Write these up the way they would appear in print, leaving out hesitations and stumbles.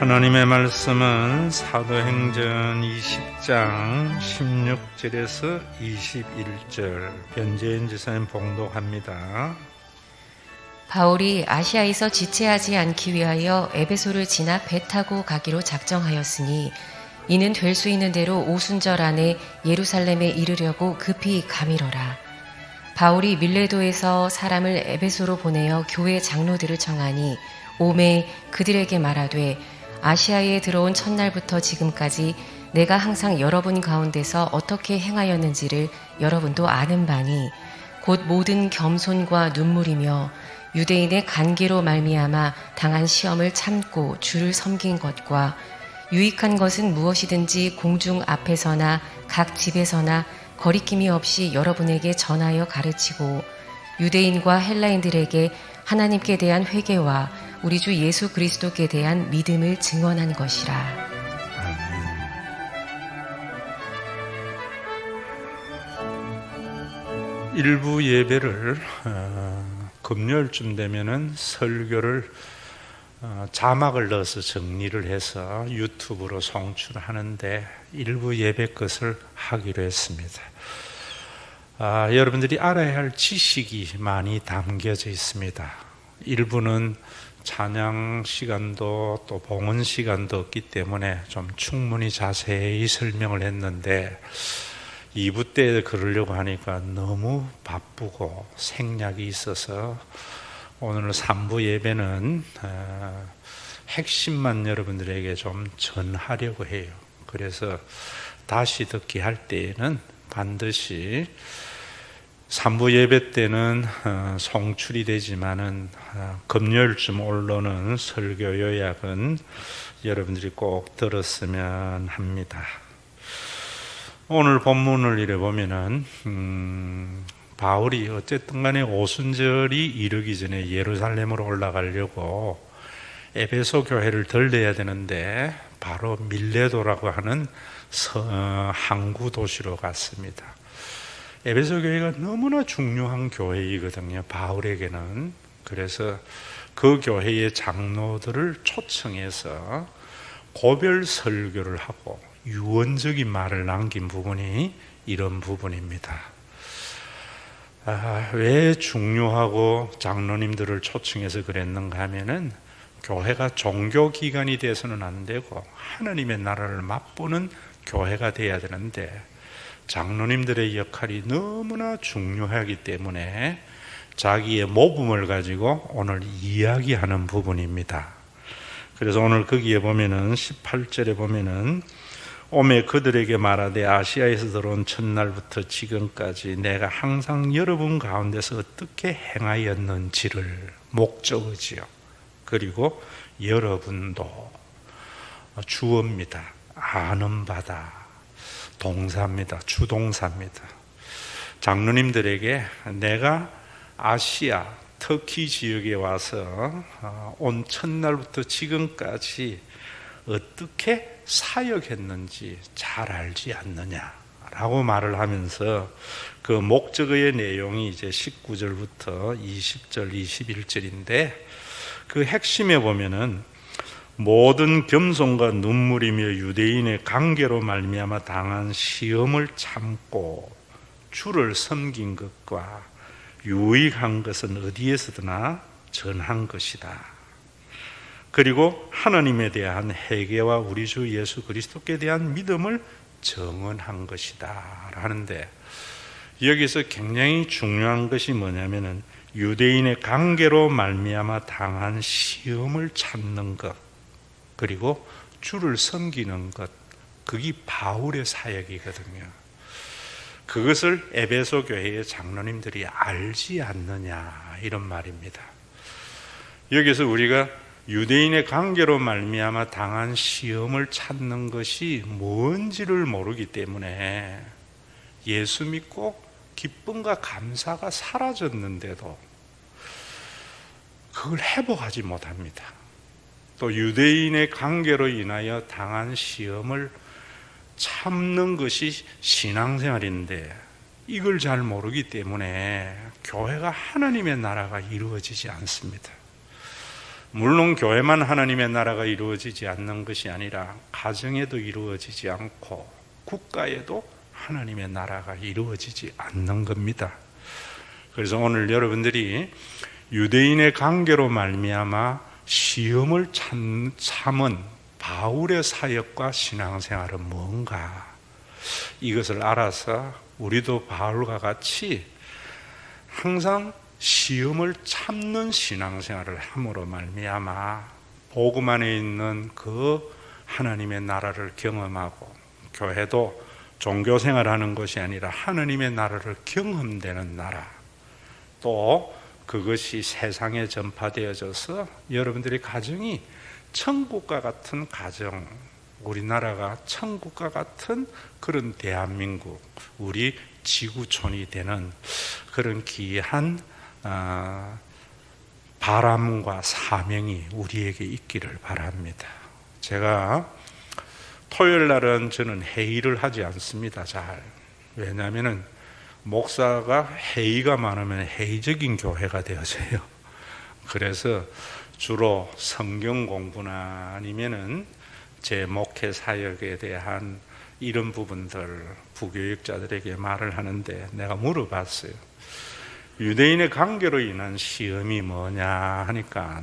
하나님의 말씀은 사도행전 20장 16절에서 21절 변재인 지사님 봉독합니다. 바울이 아시아에서 지체하지 않기 위하여 에베소를 지나 배 타고 가기로 작정하였으니 이는 될 수 있는 대로 오순절 안에 예루살렘에 이르려고 급히 가미러라. 바울이 밀레도에서 사람을 에베소로 보내어 교회 장로들을 청하니 오매 그들에게 말하되 아시아에 들어온 첫날부터 지금까지 내가 항상 여러분 가운데서 어떻게 행하였는지를 여러분도 아는 바니 곧 모든 겸손과 눈물이며 유대인의 간계로 말미암아 당한 시험을 참고 주를 섬긴 것과 유익한 것은 무엇이든지 공중 앞에서나 각 집에서나 거리낌이 없이 여러분에게 전하여 가르치고 유대인과 헬라인들에게 하나님께 대한 회개와 우리 주 예수 그리스도께 대한 믿음을 증언한 것이라. 일부 예배를 금요일쯤 되면은 설교를 자막을 넣어서 정리를 해서 유튜브로 송출하는데 일부 예배 것을 하기로 했습니다. 여러분들이 알아야 할 지식이 많이 담겨져 있습니다. 일부는 찬양 시간도 또 봉헌 시간도 없기 때문에 좀 충분히 자세히 설명을 했는데 2부 때 그러려고 하니까 너무 바쁘고 생략이 있어서 오늘 3부 예배는 핵심만 여러분들에게 좀 전하려고 해요. 그래서 다시 듣기 할 때에는 반드시 3부 예배 때는 송출이 되지만은 금요일쯤 올라오는 설교 요약은 여러분들이 꼭 들었으면 합니다. 오늘 본문을 이래 보면은 바울이 어쨌든 간에 오순절이 이르기 전에 예루살렘으로 올라가려고 에베소 교회를 들려야 되는데 바로 밀레도라고 하는 항구 도시로 갔습니다. 에베소 교회가 너무나 중요한 교회이거든요, 바울에게는. 그래서 그 교회의 장로들을 초청해서 고별 설교를 하고 유언적인 말을 남긴 부분이 이런 부분입니다. 왜 중요하고 장로님들을 초청해서 그랬는가 하면은 교회가 종교기관이 돼서는 안 되고 하나님의 나라를 맛보는 교회가 돼야 되는데 장로님들의 역할이 너무나 중요하기 때문에 자기의 모범을 가지고 오늘 이야기하는 부분입니다. 그래서 오늘 거기에 보면은 18절에 보면은 오매 그들에게 말하되 아시아에서 들어온 첫날부터 지금까지 내가 항상 여러분 가운데서 어떻게 행하였는지를 목적어지요. 그리고 여러분도 주어입니다. 아는 바다. 동사입니다. 주동사입니다. 장로님들에게 내가 아시아 터키 지역에 와서 온 첫날부터 지금까지 어떻게 사역했는지 잘 알지 않느냐라고 말을 하면서 그 목적어의 내용이 이제 19절부터 20절, 21절인데 그 핵심에 보면은 모든 겸손과 눈물이며 유대인의 관계로 말미암아 당한 시험을 참고 주를 섬긴 것과 유익한 것은 어디에서드나 전한 것이다. 그리고 하나님에 대한 회개와 우리 주 예수 그리스도께 대한 믿음을 증언한 것이다 하는데 여기서 굉장히 중요한 것이 뭐냐면은 유대인의 관계로 말미암아 당한 시험을 참는 것 그리고 주를 섬기는 것, 그게 바울의 사역이거든요. 그것을 에베소 교회의 장로님들이 알지 않느냐 이런 말입니다. 여기서 우리가 유대인의 관계로 말미암아 당한 시험을 찾는 것이 뭔지를 모르기 때문에 예수 믿고 기쁨과 감사가 사라졌는데도 그걸 회복하지 못합니다. 또 유대인의 관계로 인하여 당한 시험을 참는 것이 신앙생활인데 이걸 잘 모르기 때문에 교회가 하나님의 나라가 이루어지지 않습니다. 물론 교회만 하나님의 나라가 이루어지지 않는 것이 아니라 가정에도 이루어지지 않고 국가에도 하나님의 나라가 이루어지지 않는 겁니다. 그래서 오늘 여러분들이 유대인의 관계로 말미암아 시험을 참은 바울의 사역과 신앙생활은 뭔가, 이것을 알아서 우리도 바울과 같이 항상 시험을 참는 신앙생활을 함으로 말미암아 복음 안에 있는 그 하나님의 나라를 경험하고, 교회도 종교생활하는 것이 아니라 하나님의 나라를 경험되는 나라, 또 그것이 세상에 전파되어져서 여러분들의 가정이 천국과 같은 가정, 우리나라가 천국과 같은 그런 대한민국, 우리 지구촌이 되는 그런 귀한 바람과 사명이 우리에게 있기를 바랍니다. 제가 토요일 날은 저는 회의를 하지 않습니다. 잘. 왜냐하면 목사가 회의가 많으면 회의적인 교회가 되어져요. 그래서 주로 성경 공부나 아니면은 제 목회 사역에 대한 이런 부분들 부교육자들에게 말을 하는데, 내가 물어봤어요. 유대인의 관계로 인한 시험이 뭐냐 하니까,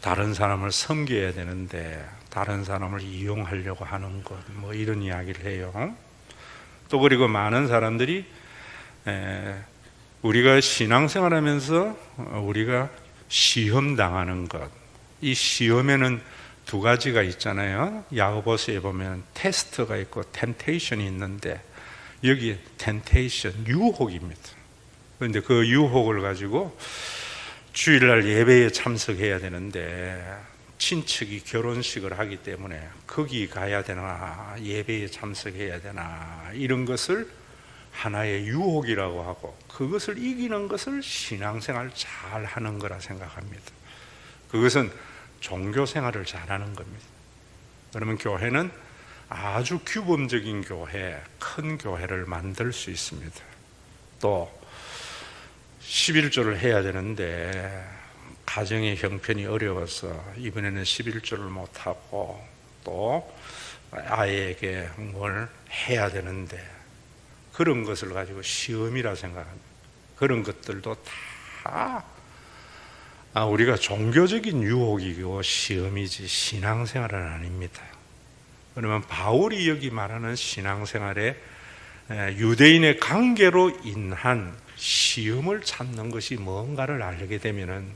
다른 사람을 섬겨야 되는데 다른 사람을 이용하려고 하는 것, 뭐 이런 이야기를 해요. 또 그리고 많은 사람들이 우리가 신앙생활하면서 우리가 시험 당하는 것, 이 시험에는 두 가지가 있잖아요. 야고보서에 보면 테스트가 있고 템테이션이 있는데, 여기 템테이션, 유혹입니다. 그런데 그 유혹을 가지고 주일날 예배에 참석해야 되는데 친척이 결혼식을 하기 때문에 거기 가야 되나, 예배에 참석해야 되나, 이런 것을 하나의 유혹이라고 하고, 그것을 이기는 것을 신앙생활 잘 하는 거라 생각합니다. 그것은 종교생활을 잘하는 겁니다. 그러면 교회는 아주 규범적인 교회, 큰 교회를 만들 수 있습니다. 또 11조를 해야 되는데 가정의 형편이 어려워서 이번에는 11조를 못하고, 또 아이에게 뭘 해야 되는데 그런 것을 가지고 시험이라 생각합니다. 그런 것들도 다 우리가 종교적인 유혹이고 시험이지 신앙생활은 아닙니다. 그러면 바울이 여기 말하는 신앙생활에 유대인의 관계로 인한 시험을 찾는 것이 뭔가를 알게 되면은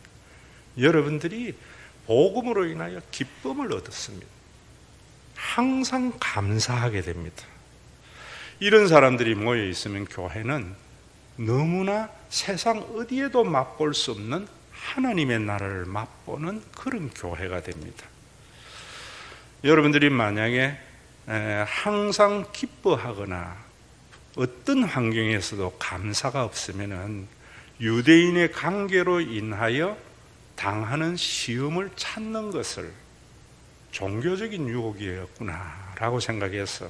여러분들이 복음으로 인하여 기쁨을 얻었습니다. 항상 감사하게 됩니다. 이런 사람들이 모여 있으면 교회는 너무나 세상 어디에도 맛볼 수 없는 하나님의 나라를 맛보는 그런 교회가 됩니다. 여러분들이 만약에 항상 기뻐하거나 어떤 환경에서도 감사가 없으면은 유대인의 관계로 인하여 당하는 시험을 찾는 것을 종교적인 유혹이었구나라고 생각해서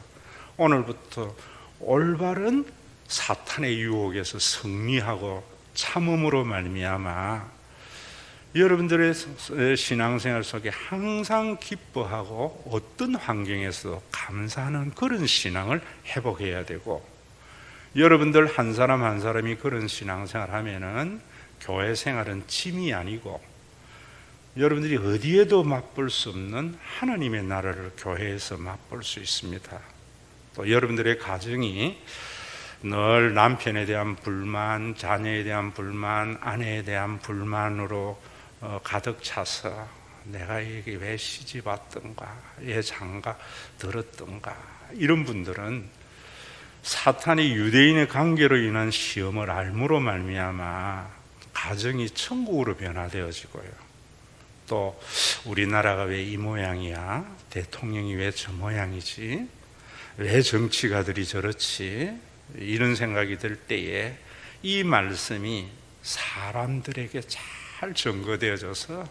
오늘부터 올바른 사탄의 유혹에서 승리하고 참음으로 말미암아 여러분들의 신앙생활 속에 항상 기뻐하고 어떤 환경에서도 감사하는 그런 신앙을 회복해야 되고, 여러분들 한 사람 한 사람이 그런 신앙생활 하면은 교회 생활은 짐이 아니고 여러분들이 어디에도 맛볼 수 없는 하나님의 나라를 교회에서 맛볼 수 있습니다. 또 여러분들의 가정이 늘 남편에 대한 불만, 자녀에 대한 불만, 아내에 대한 불만으로 가득 차서 내가 이게 왜 시집 왔던가, 왜 장가 들었던가, 이런 분들은 사탄이 유대인의 관계로 인한 시험을 알므로 말미암아 가정이 천국으로 변화되어지고요. 또 우리나라가 왜 이 모양이야? 대통령이 왜 저 모양이지? 왜 정치가들이 저렇지? 이런 생각이 들 때에 이 말씀이 사람들에게 잘 전거되어져서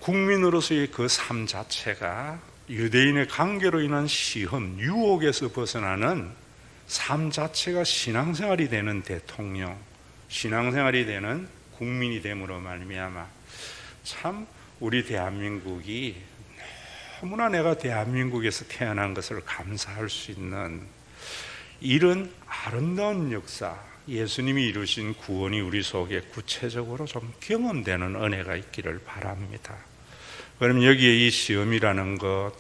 국민으로서의 그 삶 자체가 유대인의 관계로 인한 시험, 유혹에서 벗어나는 삶 자체가 신앙생활이 되는 대통령, 신앙생활이 되는 국민이 됨으로 말미암아 참 우리 대한민국이 너무나 내가 대한민국에서 태어난 것을 감사할 수 있는 이런 아름다운 역사, 예수님이 이루신 구원이 우리 속에 구체적으로 좀 경험되는 은혜가 있기를 바랍니다. 그럼 여기에 이 시험이라는 것,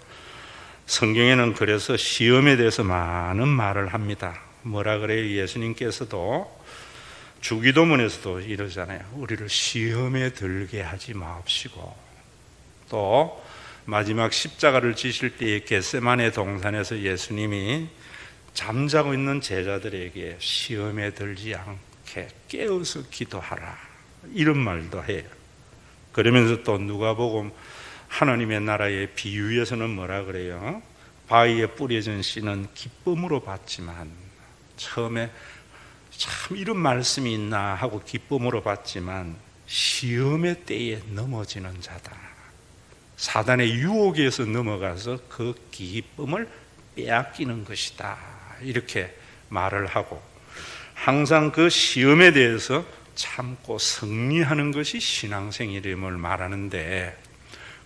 성경에는 그래서 시험에 대해서 많은 말을 합니다. 뭐라 그래요? 예수님께서도 주기도문에서도 이러잖아요. 우리를 시험에 들게 하지 마옵시고, 또 마지막 십자가를 지실 때에 겟세마네 동산에서 예수님이 잠자고 있는 제자들에게 시험에 들지 않게 깨어서 기도하라, 이런 말도 해요. 그러면서 또 누가복음 하나님의 나라의 비유에서는 뭐라 그래요? 바위에 뿌려진 씨는 기쁨으로 받지만, 처음에 참 이런 말씀이 있나 하고 기쁨으로 받지만 시험의 때에 넘어지는 자다. 사단의 유혹에서 넘어가서 그 기쁨을 빼앗기는 것이다, 이렇게 말을 하고, 항상 그 시험에 대해서 참고 승리하는 것이 신앙생활임을 말하는데,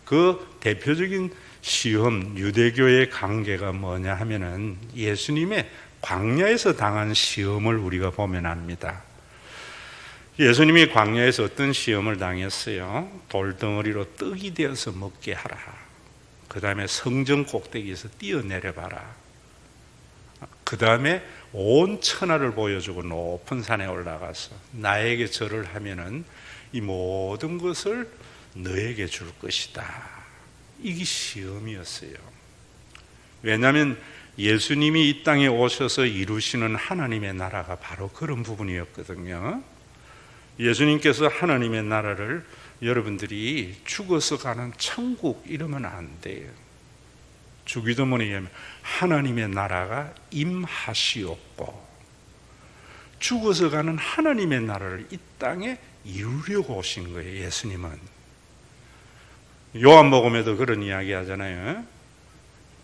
그 대표적인 시험, 유대교의 관계가 뭐냐 하면은 예수님의 광야에서 당한 시험을 우리가 보면 압니다. 예수님이 광야에서 어떤 시험을 당했어요? 돌덩어리로 떡이 되어서 먹게 하라. 그 다음에 성전 꼭대기에서 뛰어내려봐라. 그 다음에 온 천하를 보여주고 높은 산에 올라가서 나에게 절을 하면은 이 모든 것을 너에게 줄 것이다. 이게 시험이었어요. 왜냐하면 예수님이 이 땅에 오셔서 이루시는 하나님의 나라가 바로 그런 부분이었거든요. 예수님께서 하나님의 나라를 여러분들이 죽어서 가는 천국 이러면 안 돼요. 주기도문에 의하면 하나님의 나라가 임하시옵고, 죽어서 가는 하나님의 나라를 이 땅에 이루려고 오신 거예요. 예수님은 요한복음에도 그런 이야기 하잖아요.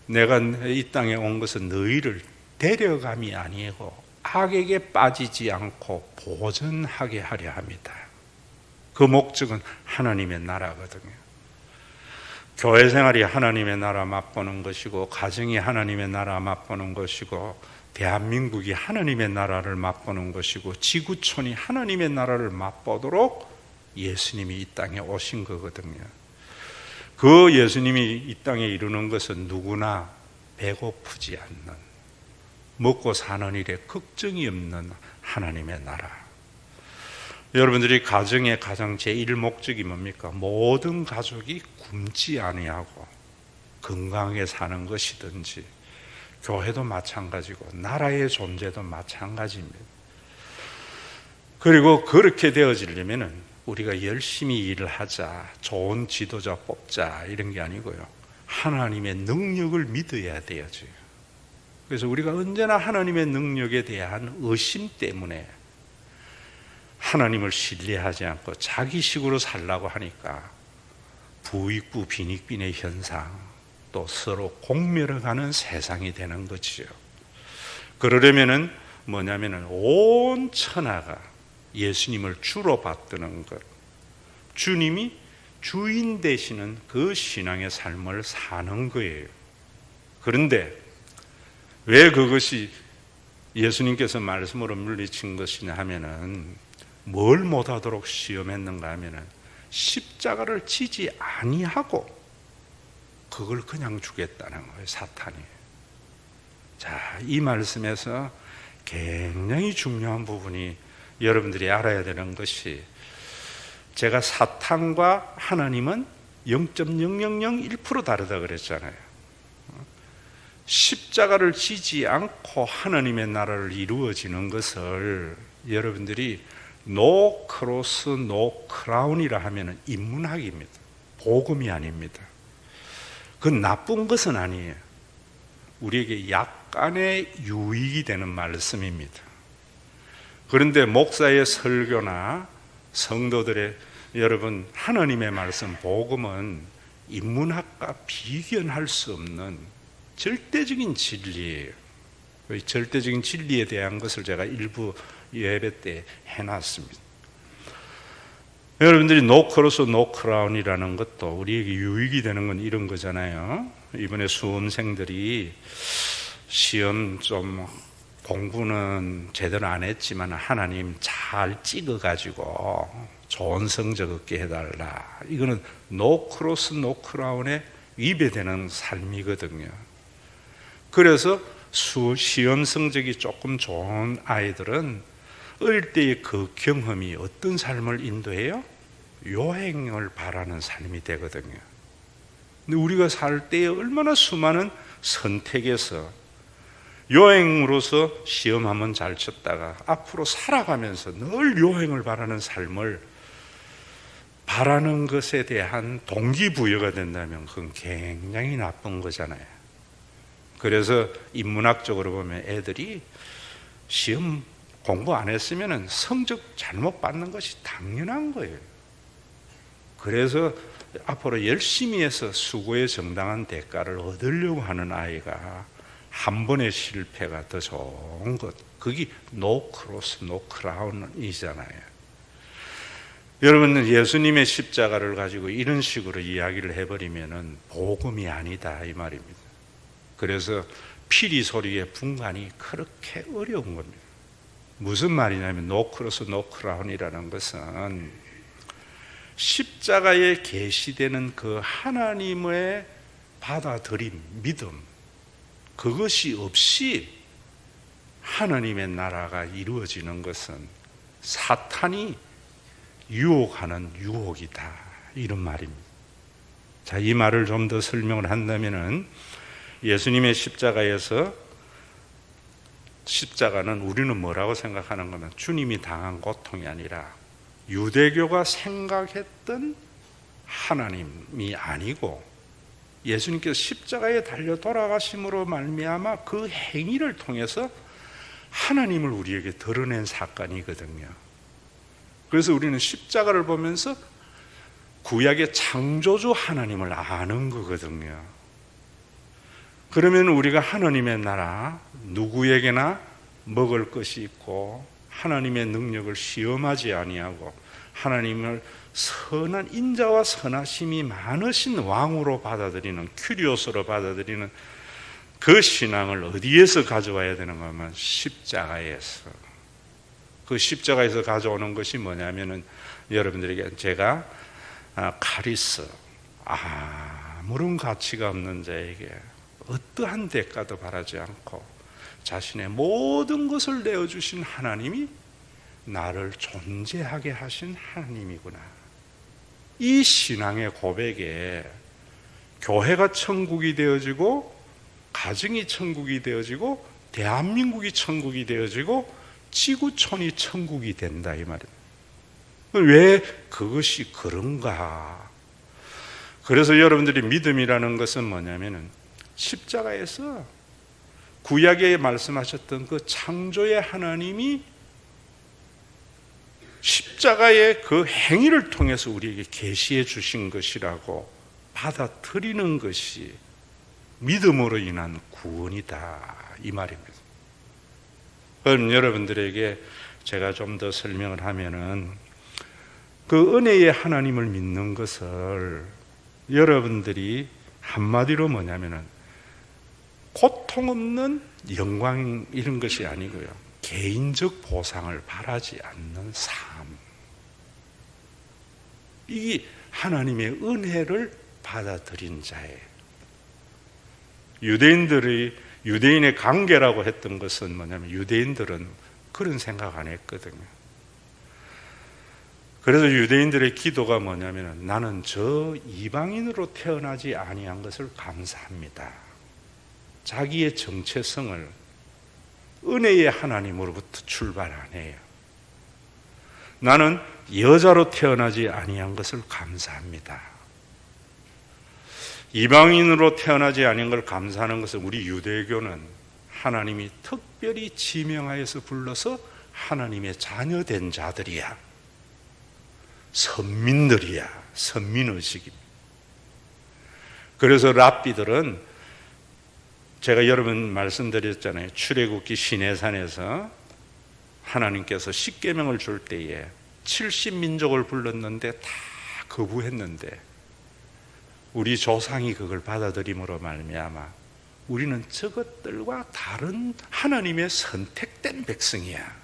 내가 이 땅에 온 것은 너희를 데려감이 아니고 악에게 빠지지 않고 보전하게 하려 합니다. 그 목적은 하나님의 나라거든요. 교회 생활이 하나님의 나라 맛보는 것이고, 가정이 하나님의 나라 맛보는 것이고, 대한민국이 하나님의 나라를 맛보는 것이고, 지구촌이 하나님의 나라를 맛보도록 예수님이 이 땅에 오신 거거든요. 그 예수님이 이 땅에 이루는 것은 누구나 배고프지 않는, 먹고 사는 일에 걱정이 없는 하나님의 나라. 여러분들이 가정의 가장 제1 목적이 뭡니까? 모든 가족이 굶지 아니하고 건강하게 사는 것이든지, 교회도 마찬가지고 나라의 존재도 마찬가지입니다. 그리고 그렇게 되어지려면 우리가 열심히 일을 하자, 좋은 지도자 뽑자, 이런 게 아니고요, 하나님의 능력을 믿어야 되어져요. 그래서 우리가 언제나 하나님의 능력에 대한 의심 때문에 하나님을 신뢰하지 않고 자기식으로 살라고 하니까 부익부 빈익빈의 현상, 또 서로 공멸해가는 세상이 되는 거지요. 그러려면은 뭐냐면은 온 천하가 예수님을 주로 받드는 것, 주님이 주인 되시는 그 신앙의 삶을 사는 거예요. 그런데 왜 그것이 예수님께서 말씀으로 물리친 것이냐 하면은, 뭘 못하도록 시험했는가 하면은 십자가를 지지 아니하고 그걸 그냥 주겠다는 거예요, 사탄이. 자, 이 말씀에서 굉장히 중요한 부분이 여러분들이 알아야 되는 것이, 제가 사탄과 하나님은 0.0001% 다르다 그랬잖아요. 십자가를 지지 않고 하나님의 나라를 이루어지는 것을 여러분들이 노 크로스 노 크라운이라 하면 인문학입니다. 복음이 아닙니다. 그건 나쁜 것은 아니에요. 우리에게 약간의 유익이 되는 말씀입니다. 그런데 목사의 설교나 성도들의, 여러분, 하나님의 말씀 복음은 인문학과 비견할 수 없는 절대적인 진리예요. 절대적인 진리에 대한 것을 제가 일부 예배 때 해놨습니다. 여러분들이 노 크로스 노 크라운이라는 것도 우리에게 유익이 되는 건 이런 거잖아요. 이번에 수험생들이 시험 좀 공부는 제대로 안 했지만 하나님 잘 찍어가지고 좋은 성적 얻게 해달라. 이거는 노 크로스 노 크라운에 위배되는 삶이거든요. 그래서 시험 성적이 조금 좋은 아이들은 어릴 때의 그 경험이 어떤 삶을 인도해요? 요행을 바라는 삶이 되거든요. 근데 우리가 살 때에 얼마나 수많은 선택에서 요행으로서 시험 한번 잘 쳤다가 앞으로 살아가면서 늘 요행을 바라는 삶을 바라는 것에 대한 동기부여가 된다면 그건 굉장히 나쁜 거잖아요. 그래서 인문학적으로 보면 애들이 시험 공부 안 했으면 성적 잘못 받는 것이 당연한 거예요. 그래서 앞으로 열심히 해서 수고의 정당한 대가를 얻으려고 하는 아이가 한 번의 실패가 더 좋은 것. 그게 노 크로스 노 크라운이잖아요. 여러분, 예수님의 십자가를 가지고 이런 식으로 이야기를 해버리면은 복음이 아니다 이 말입니다. 그래서 피리 소리의 분간이 그렇게 어려운 겁니다. 무슨 말이냐면 노 크로스 노 크라운이라는 것은 십자가에 계시되는 그 하나님의 받아들임, 믿음, 그것이 없이 하나님의 나라가 이루어지는 것은 사탄이 유혹하는 유혹이다 이런 말입니다. 자, 이 말을 좀 더 설명을 한다면은 예수님의 십자가에서 십자가는 우리는 뭐라고 생각하는 거면 주님이 당한 고통이 아니라 유대교가 생각했던 하나님이 아니고 예수님께서 십자가에 달려 돌아가심으로 말미암아 그 행위를 통해서 하나님을 우리에게 드러낸 사건이거든요. 그래서 우리는 십자가를 보면서 구약의 창조주 하나님을 아는 거거든요. 그러면 우리가 하나님의 나라, 누구에게나 먹을 것이 있고 하나님의 능력을 시험하지 아니하고 하나님을 선한 인자와 선하심이 많으신 왕으로 받아들이는, 큐리오스로 받아들이는 그 신앙을 어디에서 가져와야 되는가 하면 십자가에서. 그 십자가에서 가져오는 것이 뭐냐면은 여러분들에게 제가 카리스, 아무런 가치가 없는 자에게 어떠한 대가도 바라지 않고 자신의 모든 것을 내어주신 하나님이 나를 존재하게 하신 하나님이구나. 이 신앙의 고백에 교회가 천국이 되어지고 가정이 천국이 되어지고 대한민국이 천국이 되어지고 지구촌이 천국이 된다 이 말입니다. 왜 그것이 그런가? 그래서 여러분들이 믿음이라는 것은 뭐냐면은 십자가에서 구약에 말씀하셨던 그 창조의 하나님이 십자가의 그 행위를 통해서 우리에게 계시해 주신 것이라고 받아들이는 것이 믿음으로 인한 구원이다 이 말입니다. 그럼 여러분들에게 제가 좀 더 설명을 하면은 그 은혜의 하나님을 믿는 것을 여러분들이 한마디로 뭐냐면은 고통 없는 영광 이런 것이 아니고요, 개인적 보상을 바라지 않는 삶, 이게 하나님의 은혜를 받아들인 자예요. 유대인의 관계라고 했던 것은 뭐냐면 유대인들은 그런 생각 안 했거든요. 그래서 유대인들의 기도가 뭐냐면 나는 저 이방인으로 태어나지 아니한 것을 감사합니다. 자기의 정체성을 은혜의 하나님으로부터 출발 안 해요. 나는 여자로 태어나지 아니한 것을 감사합니다. 이방인으로 태어나지 아닌 걸 감사하는 것은 우리 유대교는 하나님이 특별히 지명하여서 불러서 하나님의 자녀된 자들이야, 선민들이야, 선민의식입니다. 그래서 랍비들은 제가 여러 번 말씀드렸잖아요. 출애굽기 시내산에서 하나님께서 십계명을 줄 때에 70민족을 불렀는데 다 거부했는데 우리 조상이 그걸 받아들임으로 말미암아 우리는 저것들과 다른 하나님의 선택된 백성이야.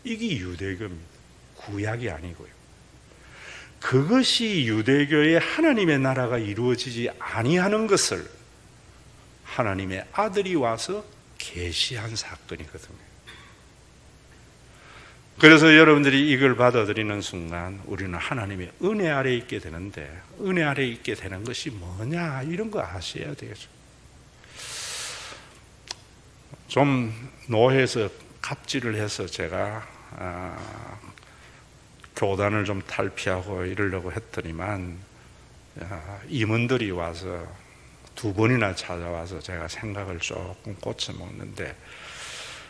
이게 유대교입니다. 구약이 아니고요. 그것이 유대교의 하나님의 나라가 이루어지지 아니하는 것을 하나님의 아들이 와서 계시한 사건이거든요. 그래서 여러분들이 이걸 받아들이는 순간 우리는 하나님의 은혜 아래에 있게 되는데, 은혜 아래에 있게 되는 것이 뭐냐, 이런 거 아셔야 되겠죠. 좀 노회에서 갑질을 해서 제가 교단을 좀 탈피하고 이러려고 했더니만 임원들이 와서 2번이나 찾아와서 제가 생각을 조금 고쳐먹는데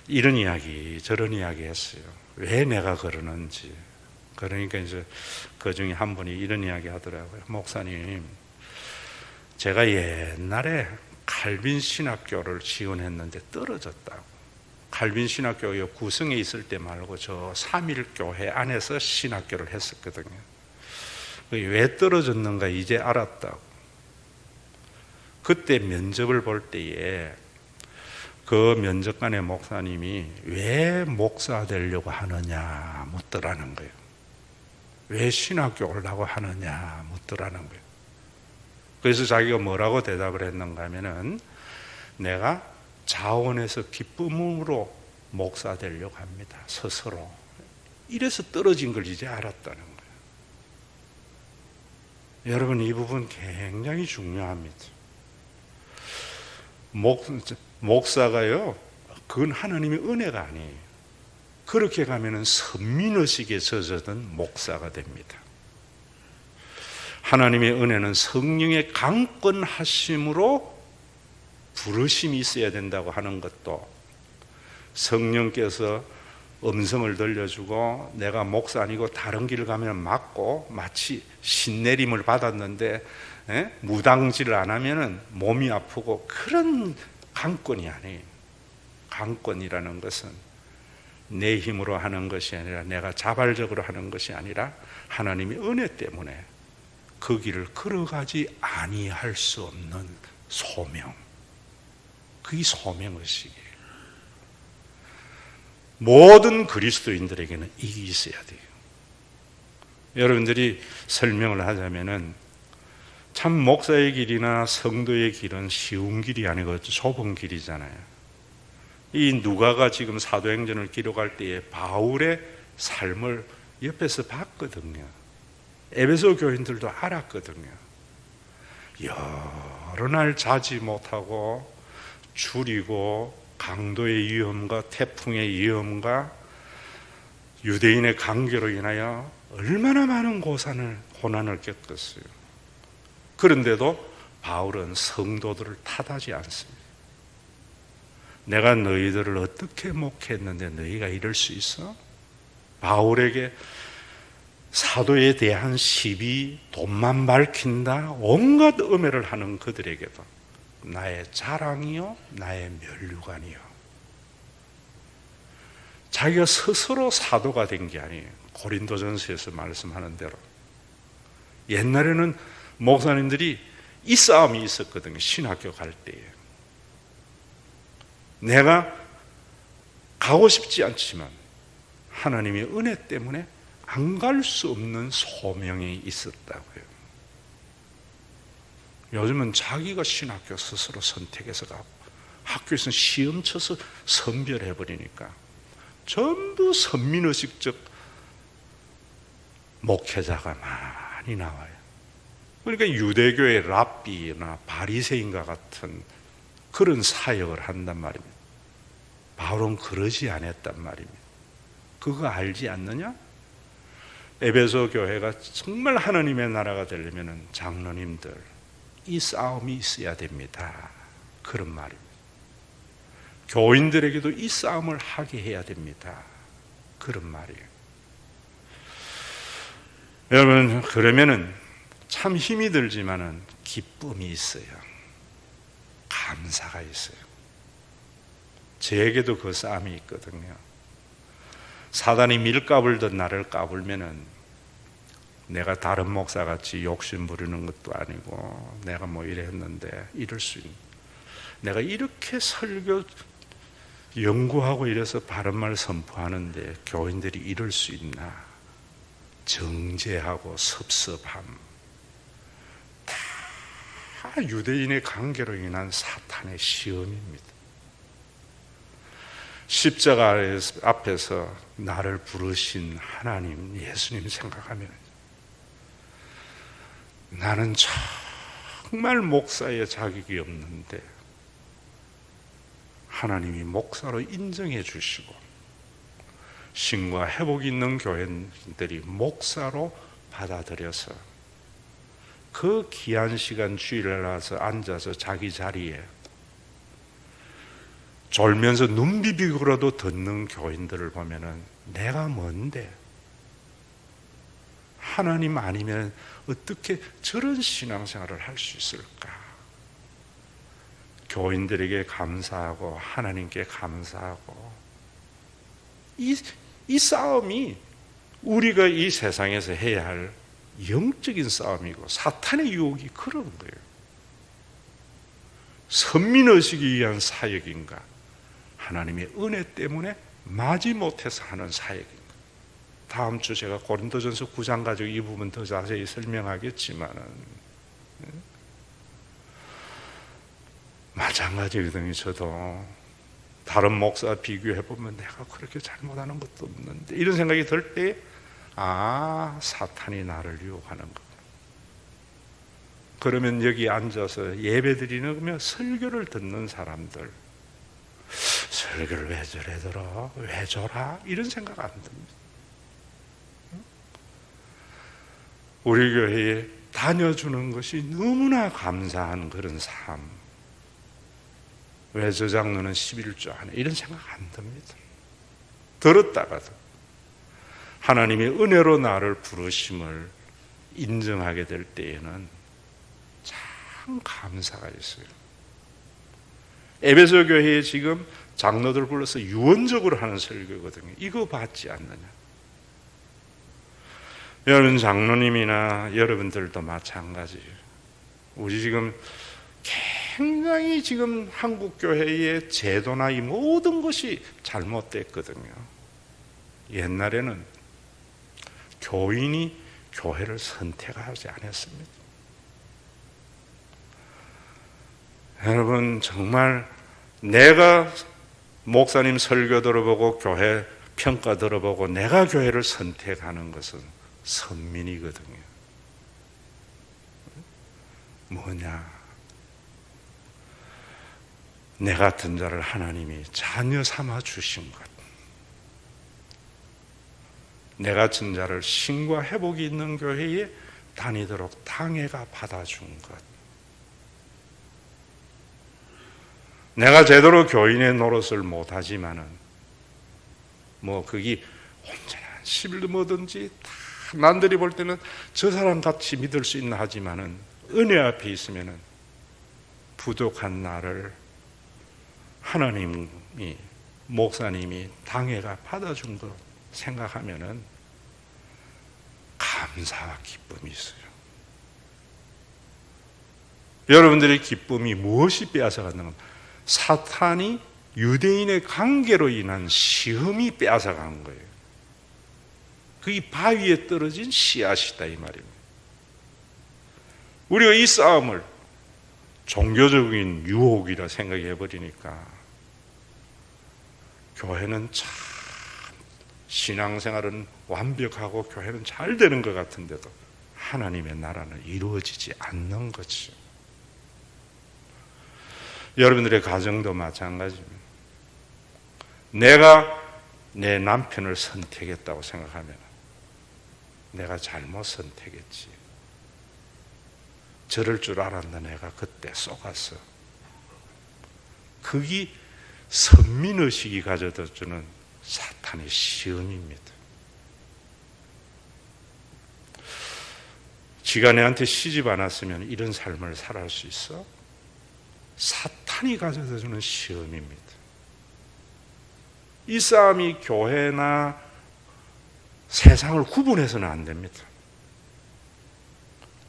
이런 이야기 저런 이야기 했어요. 왜 내가 그러는지. 그러니까 이제 그 중에 한 분이 이런 이야기 하더라고요. 목사님, 제가 옛날에 칼빈 신학교를 지원했는데 떨어졌다고. 칼빈 신학교가 구성에 있을 때 말고 저 3.1교회 안에서 신학교를 했었거든요. 왜 떨어졌는가 이제 알았다고. 그때 면접을 볼 때에 그 면접관의 목사님이 왜 목사 되려고 하느냐 묻더라는 거예요. 왜 신학교 오려고 하느냐 묻더라는 거예요. 그래서 자기가 뭐라고 대답을 했는가 하면은 내가 자원에서 기쁨으로 목사 되려고 합니다. 스스로. 이래서 떨어진 걸 이제 알았다는 거예요. 여러분, 이 부분 굉장히 중요합니다. 목사가요, 그건 하나님의 은혜가 아니에요. 그렇게 가면은 선민의식에 젖어든 목사가 됩니다. 하나님의 은혜는 성령의 강권하심으로 부르심이 있어야 된다고 하는 것도 성령께서 음성을 들려주고 내가 목사 아니고 다른 길을 가면 맞고 마치 신내림을 받았는데 무당질을 안 하면은 몸이 아프고 그런 강권이 아니에요. 강권이라는 것은 내 힘으로 하는 것이 아니라 내가 자발적으로 하는 것이 아니라 하나님의 은혜 때문에 그 길을 걸어가지 아니할 수 없는 소명. 그게 소명의식이에요. 모든 그리스도인들에게는 이게 있어야 돼요. 여러분들이 설명을 하자면은 참 목사의 길이나 성도의 길은 쉬운 길이 아니고 좁은 길이잖아요. 이 누가가 지금 사도행전을 기록할 때에 바울의 삶을 옆에서 봤거든요. 에베소 교인들도 알았거든요. 여러 날 자지 못하고 줄이고 강도의 위험과 태풍의 위험과 유대인의 강교로 인하여 얼마나 많은 고난을 겪었어요. 그런데도 바울은 성도들을 탓하지 않습니다. 내가 너희들을 어떻게 목했는데 너희가 이럴 수 있어? 바울에게 사도에 대한 시비, 돈만 밝힌다, 온갖 음해를 하는 그들에게도 나의 자랑이요, 나의 면류관이요. 자기가 스스로 사도가 된 게 아니에요. 고린도전서에서 말씀하는 대로. 옛날에는 목사님들이 이 싸움이 있었거든요. 신학교 갈 때에. 내가 가고 싶지 않지만 하나님의 은혜 때문에 안 갈 수 없는 소명이 있었다고요. 요즘은 자기가 신학교 스스로 선택해서 가고 학교에서는 시험 쳐서 선별해버리니까 전부 선민의식적 목회자가 많이 나와요. 그러니까 유대교의 랍비나 바리새인과 같은 그런 사역을 한단 말입니다. 바울은 그러지 않았단 말입니다. 그거 알지 않느냐? 에베소 교회가 정말 하나님의 나라가 되려면 장로님들 이 싸움이 있어야 됩니다. 그런 말입니다. 교인들에게도 이 싸움을 하게 해야 됩니다. 그런 말이에요. 여러분, 그러면은 참 힘이 들지만은 기쁨이 있어요. 감사가 있어요. 저에게도 그 싸움이 있거든요. 사단이 밀가불듯 나를 까불면은 내가 다른 목사같이 욕심 부리는 것도 아니고 내가 뭐 이랬는데 이럴 수 있는, 내가 이렇게 설교 연구하고 이래서 바른 말 선포하는데 교인들이 이럴 수 있나? 정죄하고 섭섭함, 다 유대인의 관계로 인한 사탄의 시험입니다. 십자가 앞에서 나를 부르신 하나님, 예수님 생각하면 나는 정말 목사의 자격이 없는데 하나님이 목사로 인정해 주시고 신과 회복 있는 교회들이 목사로 받아들여서 그 귀한 시간 주일에 와서 앉아서 자기 자리에 졸면서 눈 비비고라도 듣는 교인들을 보면은 내가 뭔데? 하나님 아니면 어떻게 저런 신앙생활을 할 수 있을까? 교인들에게 감사하고 하나님께 감사하고, 이 싸움이 우리가 이 세상에서 해야 할 영적인 싸움이고 사탄의 유혹이 그런 거예요. 선민의식이 위한 사역인가, 하나님의 은혜 때문에 마지못해서 하는 사역인가. 다음 주 제가 고린도전서 9장 가지고 이 부분 더 자세히 설명하겠지만은 마찬가지거든요. 저도 다른 목사 비교해보면 내가 그렇게 잘못하는 것도 없는데 이런 생각이 들 때, 사탄이 나를 유혹하는 거. 그러면 여기 앉아서 예배 드리는 설교를 듣는 사람들, 설교를 왜 저래 들어? 왜 저라? 이런 생각 안 듭니다. 우리 교회에 다녀주는 것이 너무나 감사한 그런 삶. 왜 저 장로는 11조 하네? 이런 생각 안 듭니다. 들었다가도 하나님의 은혜로 나를 부르심을 인정하게 될 때에는 참 감사가 있어요. 에베소 교회에 지금 장로들 불러서 유언적으로 하는 설교거든요. 이거 받지 않느냐? 여러분 장로님이나 여러분들도 마찬가지예요. 우리 지금 굉장히 지금 한국 교회의 제도나 이 모든 것이 잘못됐거든요. 옛날에는 교인이 교회를 선택하지 않았습니다. 여러분 정말 내가 목사님 설교 들어보고 교회 평가 들어보고 내가 교회를 선택하는 것은 선민이거든요. 뭐냐? 내 같은 자를 하나님이 자녀 삼아 주신 것, 내 같은 자를 신과 회복이 있는 교회에 다니도록 당회가 받아준 것, 내가 제대로 교인의 노릇을 못하지만은 그게 언제나 10일 뭐든지 다 남들이 볼 때는 저 사람 같이 믿을 수 있나 하지만은 은혜 앞에 있으면은 부족한 나를 하나님이, 목사님이, 당회가 받아준 거 생각하면은 감사와 기쁨이 있어요. 여러분들의 기쁨이 무엇이 빼앗아갔는가? 사탄이 유대인의 관계로 인한 시험이 빼앗아간 거예요. 그게 바위에 떨어진 씨앗이다 이 말입니다. 우리가 이 싸움을 종교적인 유혹이라 생각해 버리니까 교회는 참 신앙생활은 완벽하고 교회는 잘 되는 것 같은데도 하나님의 나라는 이루어지지 않는 거죠. 여러분들의 가정도 마찬가지입니다. 내가 내 남편을 선택했다고 생각하면 내가 잘못 선택했지. 저럴 줄 알았나 내가 그때 속았어. 그게 선민의식이 가져다 주는 사탄의 시험입니다. 지가 내한테 시집 안 왔으면 이런 삶을 살아갈 수 있어? 사탄이 가져다 주는 시험입니다. 이 싸움이 교회나 세상을 구분해서는 안 됩니다.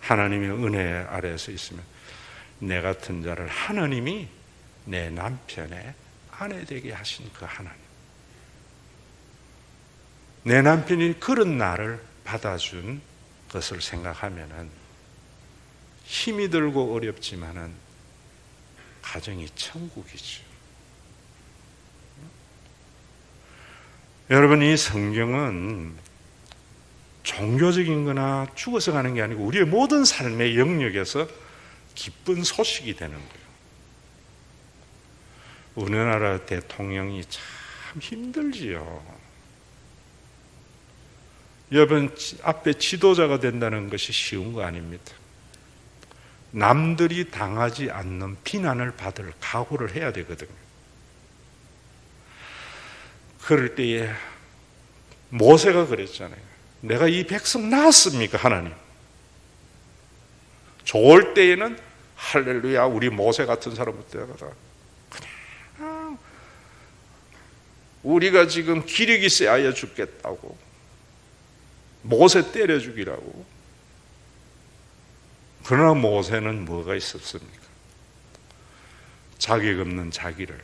하나님의 은혜 아래에서 있으면 내 같은 자를 하나님이 내 남편의 아내 되게 하신 그 하나님, 내 남편이 그런 나를 받아준 것을 생각하면은 힘이 들고 어렵지만은 가정이 천국이죠. 여러분, 이 성경은 종교적인 거나 죽어서 가는 게 아니고 우리의 모든 삶의 영역에서 기쁜 소식이 되는 거예요. 우리나라 대통령이 참 힘들지요. 여러분, 앞에 지도자가 된다는 것이 쉬운 거 아닙니다. 남들이 당하지 않는 비난을 받을 각오를 해야 되거든요. 그럴 때에 모세가 그랬잖아요. 내가 이 백성 낳았습니까, 하나님? 좋을 때에는 할렐루야, 우리 모세 같은 사람부터 그냥 우리가 지금 기력이 세하여 죽겠다고, 모세 때려 죽이라고. 그러나 모세는 뭐가 있었습니까? 자격 없는 자기를,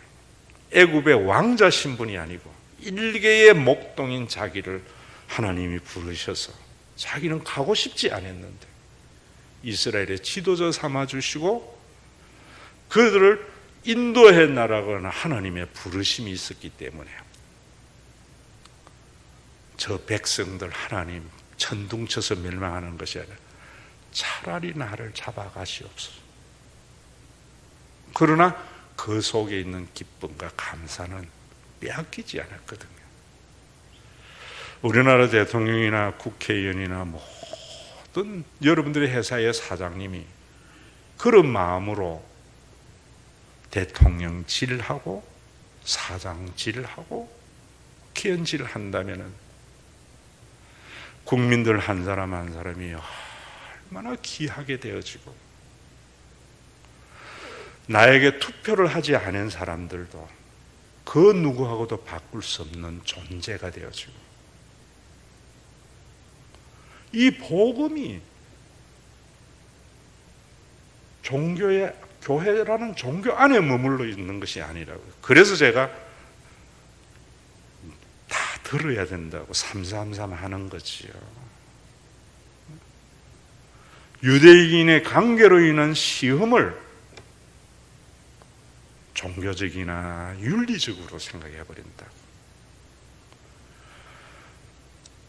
애굽의 왕자 신분이 아니고 일개의 목동인 자기를 하나님이 부르셔서 자기는 가고 싶지 않았는데 이스라엘의 지도자 삼아주시고 그들을 인도해 나가거나 하나님의 부르심이 있었기 때문에 저 백성들 하나님 천둥쳐서 멸망하는 것이 아니라 차라리 나를 잡아가시옵소서. 그러나 그 속에 있는 기쁨과 감사는 빼앗기지 않았거든요. 우리나라 대통령이나 국회의원이나 모든 여러분들의 회사의 사장님이 그런 마음으로 대통령질하고 사장질하고 국회의원질을 한다면 국민들 한 사람 한 사람이 얼마나 귀하게 되어지고 나에게 투표를 하지 않은 사람들도 그 누구하고도 바꿀 수 없는 존재가 되어지고 이 복음이 교회라는 종교 안에 머물러 있는 것이 아니라고요. 그래서 제가 다 들어야 된다고 삼삼삼 하는 거지요. 유대인의 관계로 인한 시험을 종교적이나 윤리적으로 생각해 버린다고.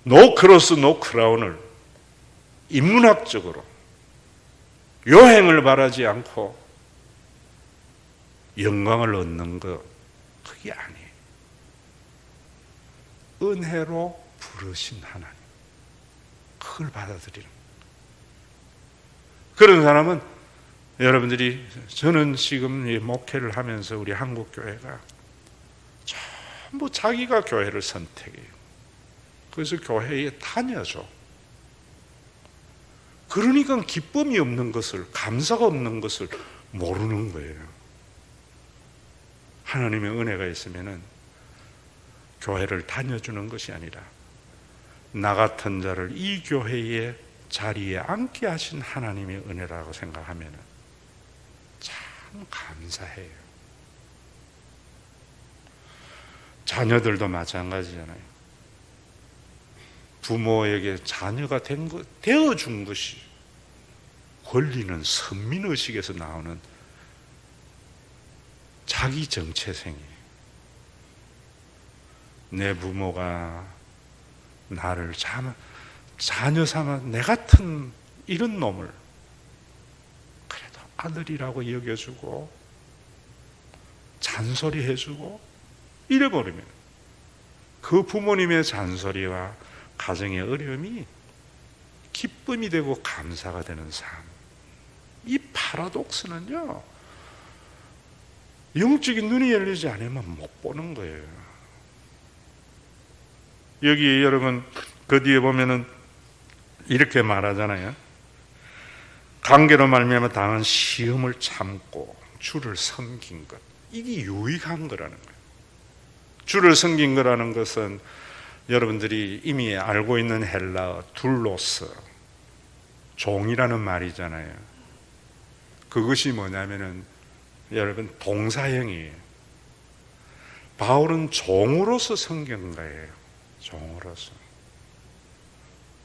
노 크로스 노 크라운을 인문학적으로 요행을 바라지 않고 영광을 얻는 것, 그게 아니에요. 은혜로 부르신 하나님, 그걸 받아들이는 거예요. 그런 사람은 여러분들이, 저는 지금 목회를 하면서 우리 한국교회가 전부 자기가 교회를 선택해요. 그래서 교회에 다녀줘. 그러니까 기쁨이 없는 것을, 감사가 없는 것을 모르는 거예요. 하나님의 은혜가 있으면은 교회를 다녀주는 것이 아니라 나 같은 자를 이 교회의 자리에 앉게 하신 하나님의 은혜라고 생각하면 참 감사해요. 자녀들도 마찬가지잖아요. 부모에게 자녀가 되어준 것이 권리는 선민의식에서 나오는 자기 정체성이에요. 내 부모가 나를 자녀 삼아 내 같은 이런 놈을 그래도 아들이라고 여겨주고 잔소리해주고 이래버리면 그 부모님의 잔소리와 가정의 어려움이 기쁨이 되고 감사가 되는 삶. 이 파라독스는요, 영적인 눈이 열리지 않으면 못 보는 거예요. 여기 여러분 그 뒤에 보면은 이렇게 말하잖아요. 관계로 말미암아 당한 시험을 참고 주를 섬긴 것, 이게 유익한 거라는 거예요. 주를 섬긴 거라는 것은 여러분들이 이미 알고 있는 헬라어 둘로스, 종이라는 말이잖아요. 그것이 뭐냐면은 여러분 동사형이에요. 바울은 종으로서 성경가예요. 종으로서.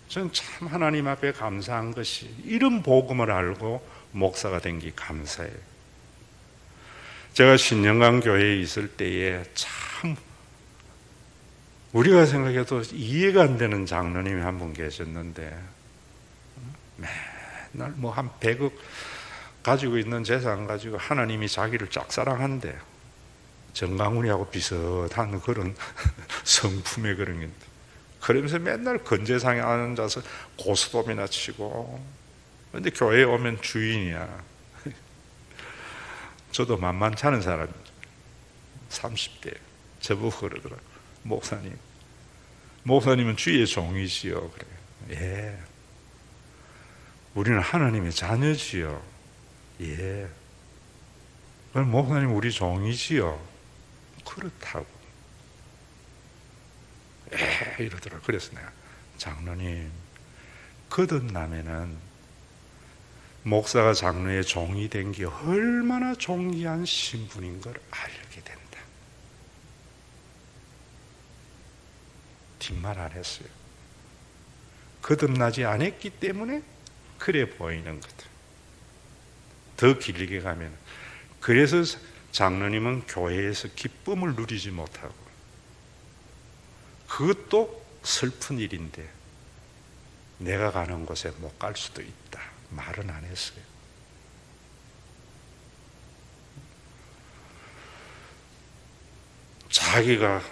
저는 참 하나님 앞에 감사한 것이 이런 복음을 알고 목사가 된 게 감사해요. 제가 신영강 교회에 있을 때에 참 우리가 생각해도 이해가 안 되는 장로님이 한 분 계셨는데 맨날 뭐 한 100억 가지고 있는 재산 가지고 하나님이 자기를 짝사랑한대요. 정강훈이하고 비슷한 그런 성품의 그런 게. 그러면서 맨날 건재상에 앉아서 고스톱이나 치고. 근데 교회에 오면 주인이야. 저도 만만치 않은 사람이죠. 30대 저보고 그러더라고요. 목사님은 주의 종이지요. 그래요. 예. 우리는 하나님의 자녀지요. 예. 그럼 목사님 우리 종이지요. 그렇다고. 이러더라고요. 그래서 내가 장로님 거듭나면은 목사가 장로의 종이 된 게 얼마나 존귀한 신분인 걸 알게 된다. 뒷말 안 했어요. 거듭나지 않았기 때문에 그래 보이는 거다. 더 길게 가면 그래서 장로님은 교회에서 기쁨을 누리지 못하고 그것도 슬픈 일인데 내가 가는 곳에 못 갈 수도 있다. 말은 안 했어요. 자기가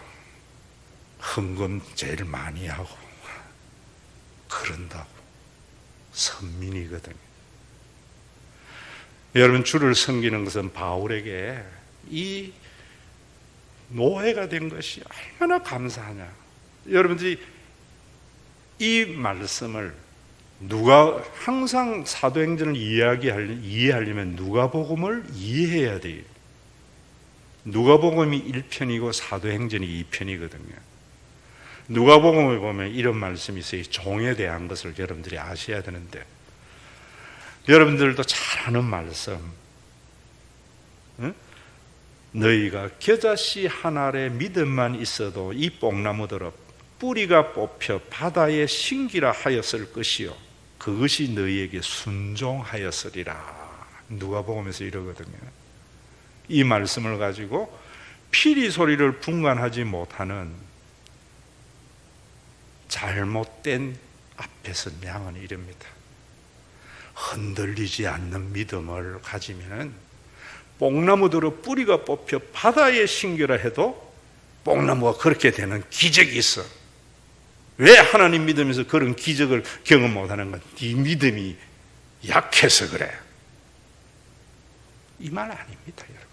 헌금 제일 많이 하고 그런다고 선민이거든요. 여러분 주를 섬기는 것은 바울에게 이 노예가 된 것이 얼마나 감사하냐. 여러분들이 이 말씀을 누가 항상 사도행전을 이해하려면 누가복음을 이해해야 돼요. 누가복음이 1편이고 사도행전이 2편이거든요. 누가복음을 보면 이런 말씀이 있어요. 종에 대한 것을 여러분들이 아셔야 되는데 여러분들도 잘 아는 말씀. 응? 너희가 겨자씨 한 알의 믿음만 있어도 이 뽕나무들은 뿌리가 뽑혀 바다에 신기라 하였을 것이요 그것이 너희에게 순종하였으리라. 누가복음에서 이러거든요. 이 말씀을 가지고 피리 소리를 분간하지 못하는 잘못된 앞에서 양은 이럽니다. 흔들리지 않는 믿음을 가지면 뽕나무들은 뿌리가 뽑혀 바다에 신기라 해도 뽕나무가 그렇게 되는 기적이 있어. 왜 하나님 믿으면서 그런 기적을 경험 못하는 건 네 믿음이 약해서 그래. 이 말 아닙니다, 여러분.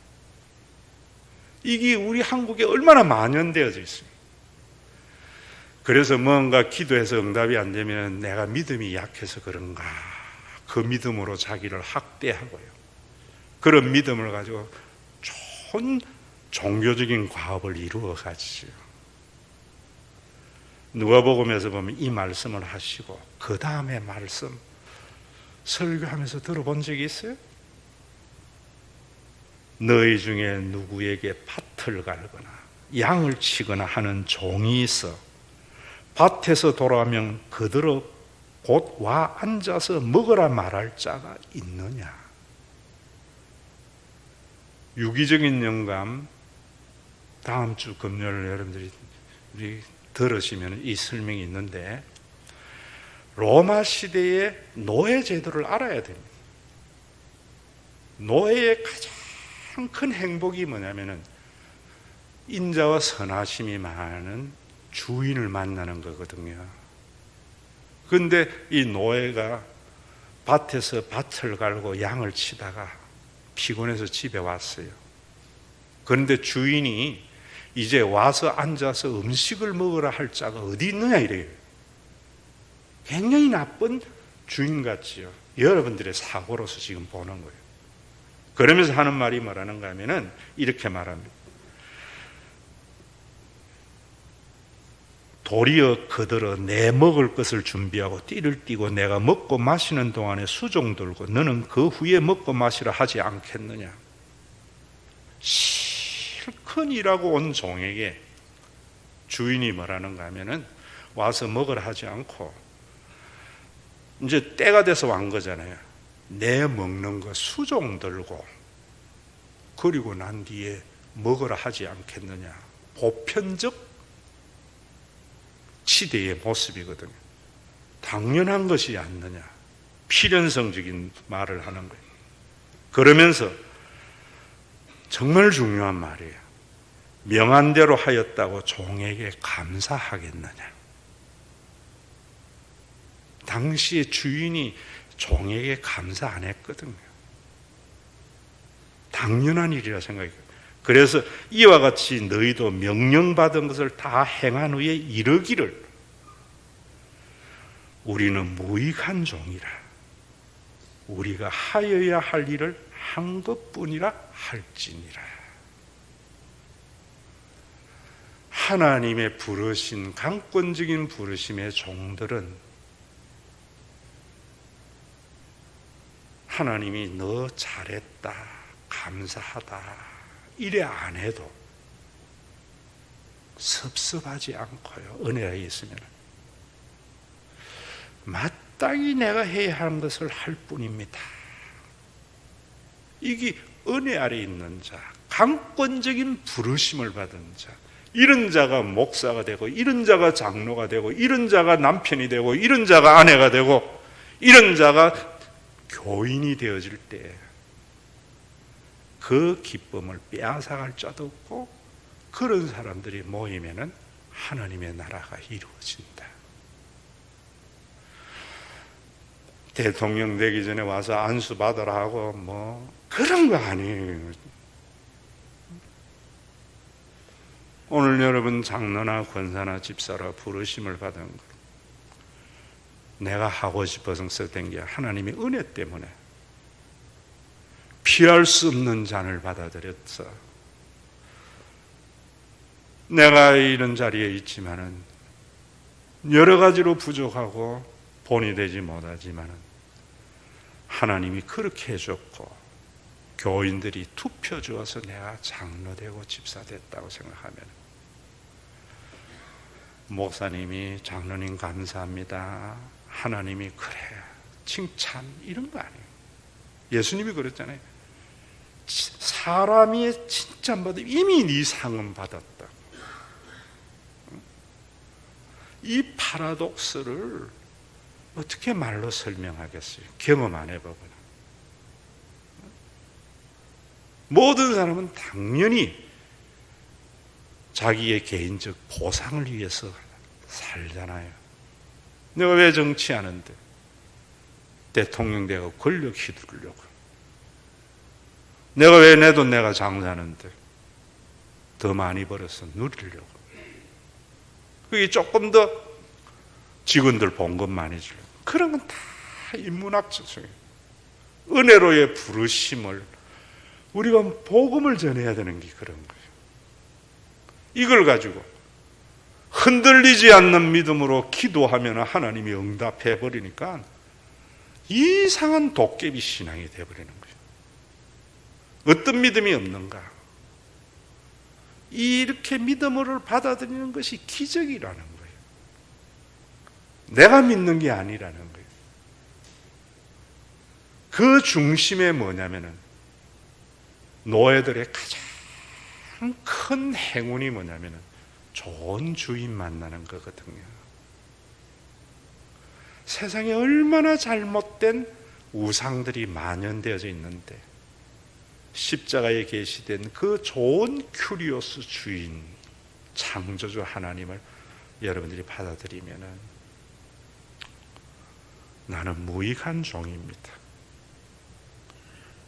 이게 우리 한국에 얼마나 만연되어져 있습니다. 그래서 뭔가 기도해서 응답이 안 되면 내가 믿음이 약해서 그런가. 그 믿음으로 자기를 학대하고요. 그런 믿음을 가지고 좋은 종교적인 과업을 이루어 가지죠. 누가복음에서 보면 이 말씀을 하시고 그 다음에 말씀 설교하면서 들어본 적이 있어요? 너희 중에 누구에게 밭을 갈거나 양을 치거나 하는 종이 있어 밭에서 돌아오면 그대로 곧 와 앉아서 먹으라 말할 자가 있느냐. 유기적인 영감 다음 주 금요일 여러분들이 들으시면 이 설명이 있는데 로마 시대의 노예 제도를 알아야 됩니다. 노예의 가장 큰 행복이 뭐냐면은 인자와 선하심이 많은 주인을 만나는 거거든요. 그런데 이 노예가 밭에서 밭을 갈고 양을 치다가 피곤해서 집에 왔어요. 그런데 주인이 이제 와서 앉아서 음식을 먹으라 할 자가 어디 있느냐 이래요. 굉장히 나쁜 주인 같지요. 여러분들의 사고로서 지금 보는 거예요. 그러면서 하는 말이 뭐라는가 하면은 이렇게 말합니다. 도리어 그들어 내 먹을 것을 준비하고 띠를 띠고 내가 먹고 마시는 동안에 수종 들고 너는 그 후에 먹고 마시라 하지 않겠느냐. 실컷 일하고 온 종에게 주인이 뭐라는가 하면은 와서 먹으라 하지 않고 이제 때가 돼서 완 거잖아요. 내 먹는 거 수종 들고 그리고 난 뒤에 먹으라 하지 않겠느냐. 보편적 시대의 모습이거든요. 당연한 것이 않느냐. 필연성적인 말을 하는 거예요. 그러면서 정말 중요한 말이에요. 명한 대로 하였다고 종에게 감사하겠느냐. 당시에 주인이 종에게 감사 안 했거든요. 당연한 일이라 생각해요. 그래서 이와 같이 너희도 명령받은 것을 다 행한 후에 이르기를 우리는 무익한 종이라 우리가 하여야 할 일을 한 것뿐이라 할지니라. 하나님의 부르신 강권적인 부르심의 종들은 하나님이 너 잘했다 감사하다 이래 안 해도 섭섭하지 않고요. 은혜가 있으면 마땅히 내가 해야 하는 것을 할 뿐입니다. 이게 은혜 아래 있는 자, 강권적인 부르심을 받은 자, 이런 자가 목사가 되고 이런 자가 장로가 되고 이런 자가 남편이 되고 이런 자가 아내가 되고 이런 자가 교인이 되어질 때 그 기쁨을 빼앗아갈 자도 없고 그런 사람들이 모이면은 하나님의 나라가 이루어진다. 대통령 되기 전에 와서 안수 받으라 하고 뭐 그런 거 아니에요. 오늘 여러분 장로나 권사나 집사라 부르심을 받은 것 내가 하고 싶어서 된 게 하나님의 은혜 때문에 피할 수 없는 잔을 받아들였어. 내가 이런 자리에 있지만은 여러 가지로 부족하고 본이 되지 못하지만은 하나님이 그렇게 해줬고 교인들이 투표 주어서 내가 장로되고 집사됐다고 생각하면 목사님이 장로님 감사합니다. 하나님이 그래 칭찬 이런 거 아니에요. 예수님이 그랬잖아요. 사람이 칭찬받으면 이미 네 상은 받았다. 이 파라독스를 어떻게 말로 설명하겠어요? 경험 안 해보거나. 모든 사람은 당연히 자기의 개인적 보상을 위해서 살잖아요. 내가 왜 정치하는데? 대통령 되고 권력 휘두르려고. 내가 왜 내 돈 내가 장사하는데? 더 많이 벌어서 누리려고. 그게 조금 더 직원들 봉급 많이 주려고. 그런 건 다 인문학적 속이에요. 은혜로의 부르심을 우리가 복음을 전해야 되는 게 그런 거예요. 이걸 가지고 흔들리지 않는 믿음으로 기도하면 하나님이 응답해 버리니까 이상한 도깨비 신앙이 되어버리는 거예요. 어떤 믿음이 없는가? 이렇게 믿음을 받아들이는 것이 기적이라는 거예요. 내가 믿는 게 아니라는 거예요. 그 중심에 뭐냐면은 노예들의 가장 큰 행운이 뭐냐면은 좋은 주인 만나는 거거든요. 세상에 얼마나 잘못된 우상들이 만연되어져 있는데 십자가에 계시된 그 좋은 큐리오스 주인 창조주 하나님을 여러분들이 받아들이면은 나는 무익한 종입니다.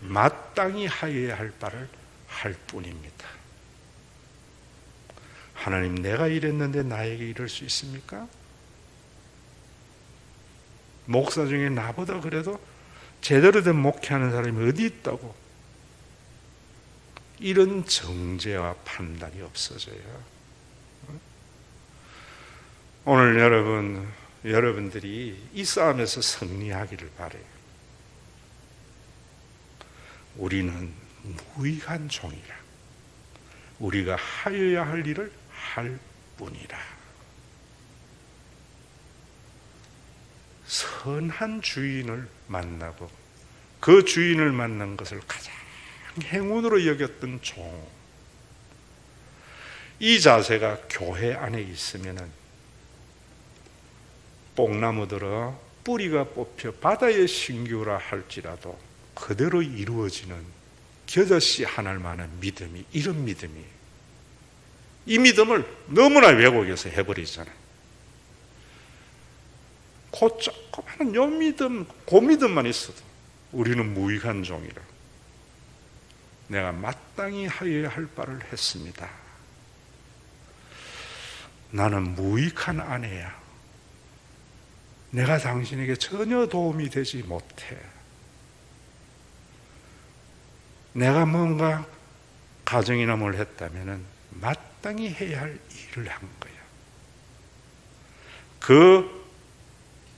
마땅히 하여야 할 바를 할 뿐입니다. 하나님, 내가 이랬는데 나에게 이럴 수 있습니까? 목사 중에 나보다 그래도 제대로 된 목회하는 사람이 어디 있다고? 이런 정죄와 판단이 없어져요. 오늘 여러분들이 이 싸움에서 승리하기를 바라요. 우리는 무익한 종이라. 우리가 하여야 할 일을 할 뿐이라. 선한 주인을 만나고 그 주인을 만난 것을 가장 행운으로 여겼던 종. 이 자세가 교회 안에 있으면은 뽕나무들어 뿌리가 뽑혀 바다에 신기우라 할지라도 그대로 이루어지는 겨자씨 하나를 만한 믿음이, 이런 믿음이, 이 믿음을 너무나 왜곡해서 해버리잖아요. 그 조그마한 요 믿음, 그 믿음만 있어도 우리는 무익한 종이라. 내가 마땅히 하여야 할 바를 했습니다. 나는 무익한 아내야. 내가 당신에게 전혀 도움이 되지 못해. 내가 뭔가 가정이나 뭘 했다면 마땅히 해야 할 일을 한 거야. 그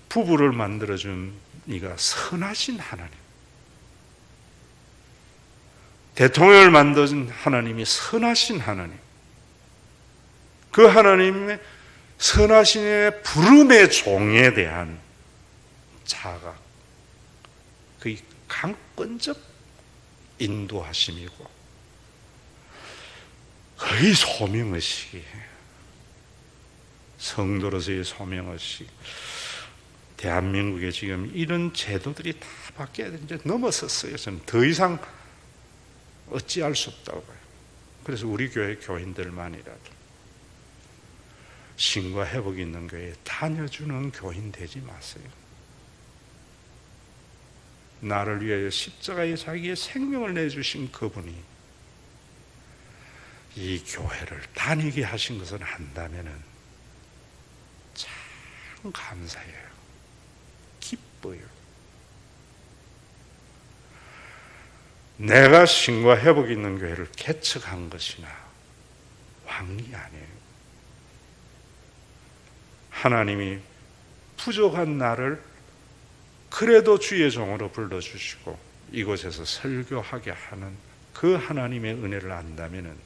부부를 만들어준 이가 선하신 하나님, 대통령을 만든 하나님이 선하신 하나님, 그 하나님의 선하신의 부름의 종에 대한 자각, 그 강권적 인도하심이고 거의 소명의식이, 성도로서의 소명의식. 대한민국에 지금 이런 제도들이 다 바뀌어야 이제 넘어섰어요. 저는 더 이상 어찌할 수 없다고 봐요. 그래서 우리 교회 교인들만이라도 신과 회복이 있는 교회에 다녀주는 교인 되지 마세요. 나를 위하여 십자가에 자기의 생명을 내주신 그분이 이 교회를 다니게 하신 것을 안다면 참 감사해요. 기뻐요. 내가 신과 회복이 있는 교회를 개척한 것이나 왕이 아니에요. 하나님이 부족한 나를 그래도 주의 종으로 불러주시고 이곳에서 설교하게 하는 그 하나님의 은혜를 안다면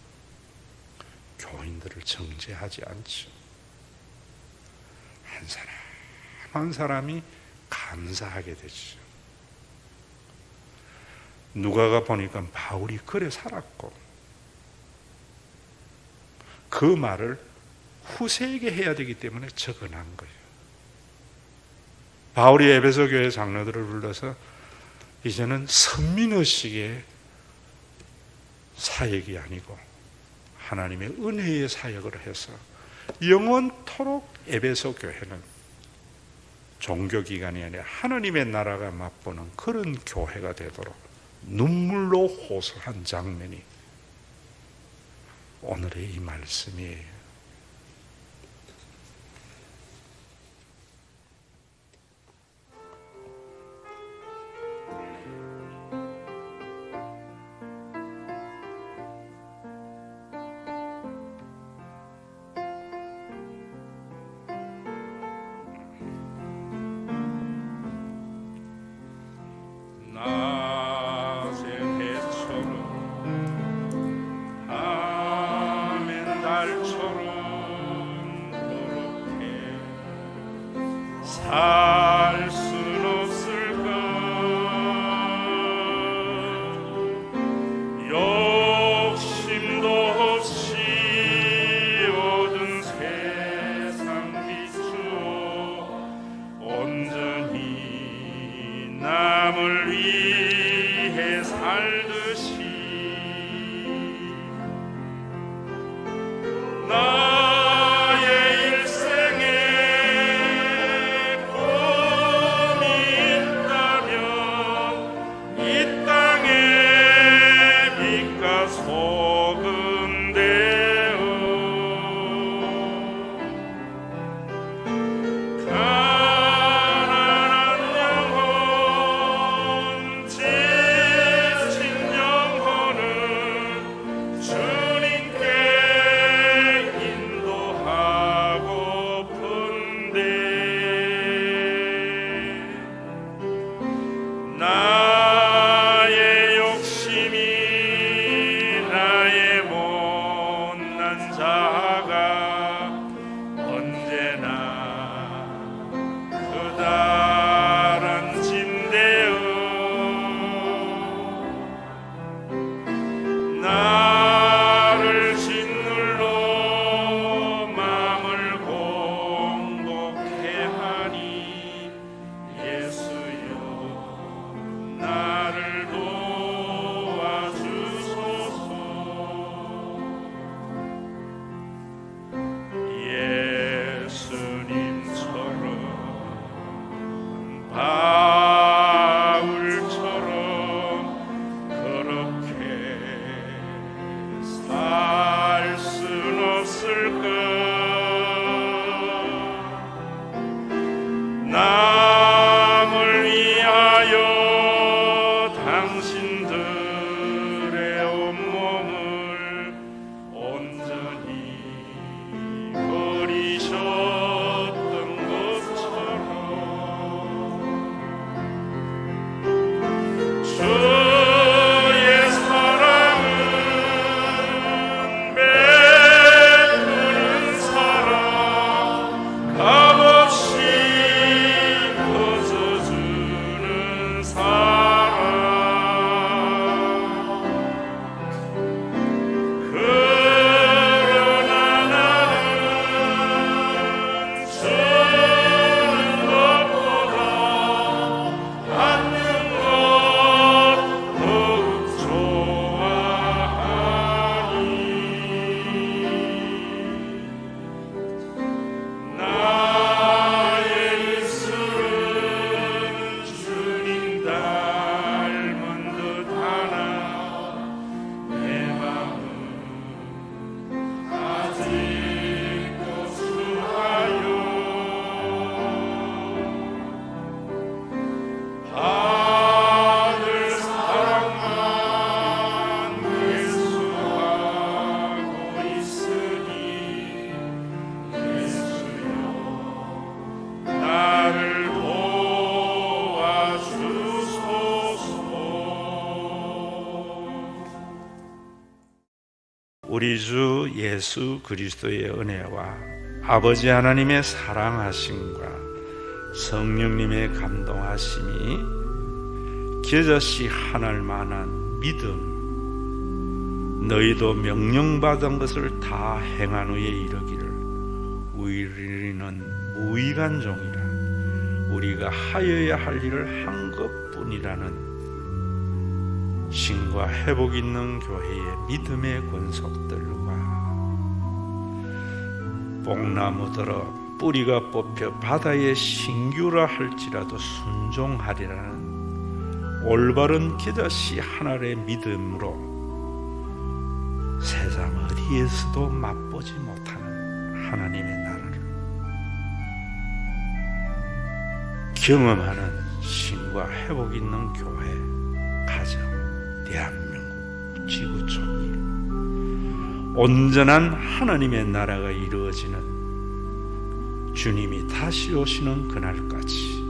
교인들을 정죄하지 않죠. 한 사람 한 사람이 감사하게 되죠. 누가가 보니까 바울이 그래 살았고 그 말을 후세에게 해야 되기 때문에 적어놓은 거예요. 바울이 에베소 교회 장로들을 불러서 이제는 선민의식의 사역이 아니고 하나님의 은혜의 사역을 해서 영원토록 에베소 교회는 종교기관이 아니라 하나님의 나라가 맛보는 그런 교회가 되도록 눈물로 호소한 장면이 오늘의 이 말씀이에요. 살 순 없을까 욕심도 없이 얻은 세상 비추어 온전히 남을 위해 살듯이 나의 욕심이 나의 못난 자가 언제나 그다란 짐대어 나를 짓눌러 맘을 공곡해 하니 예수여 나를 도와주소서. 예수님처럼 바울처럼 그렇게 살 순 없을까? 남을 위하여 당신들의 온몸을 온전히 버리셨던 것처럼 주의 사랑은 베푸는 사랑 값없이 거저주는 사랑 그러나 나는 주는 것보다 받는 것 더욱 좋아하니 나의 입술은 주님 닮은 듯하나 내 맘은 아직도 수하여 받을 사랑만 회수하고 있으니 예수여 나를 도와주소서. 우리 주 예수 그리스도의 은혜와 아버지 하나님의 사랑하심과 성령님의 감동하심이 겨자씨 하나를 만한 믿음, 너희도 명령받은 것을 다 행한 후에 이르기를 우리는 무의간 종이라 우리가 하여야 할 일을 한 것뿐이라는 신과 회복 있는 교회의 믿음의 권속들과 뽕나무들어 뿌리가 뽑혀 바다에 신규라 할지라도 순종하리라는 올바른 겨자씨 하나의 믿음으로 세상 어디에서도 맛보지 못하는 하나님의 나라를 경험하는 신과 회복 있는 교회, 가정, 대한민국, 지구촌이 온전한 하나님의 나라가 이루어지는 주님이 다시 오시는 그날까지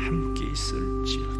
함께 있을지어다.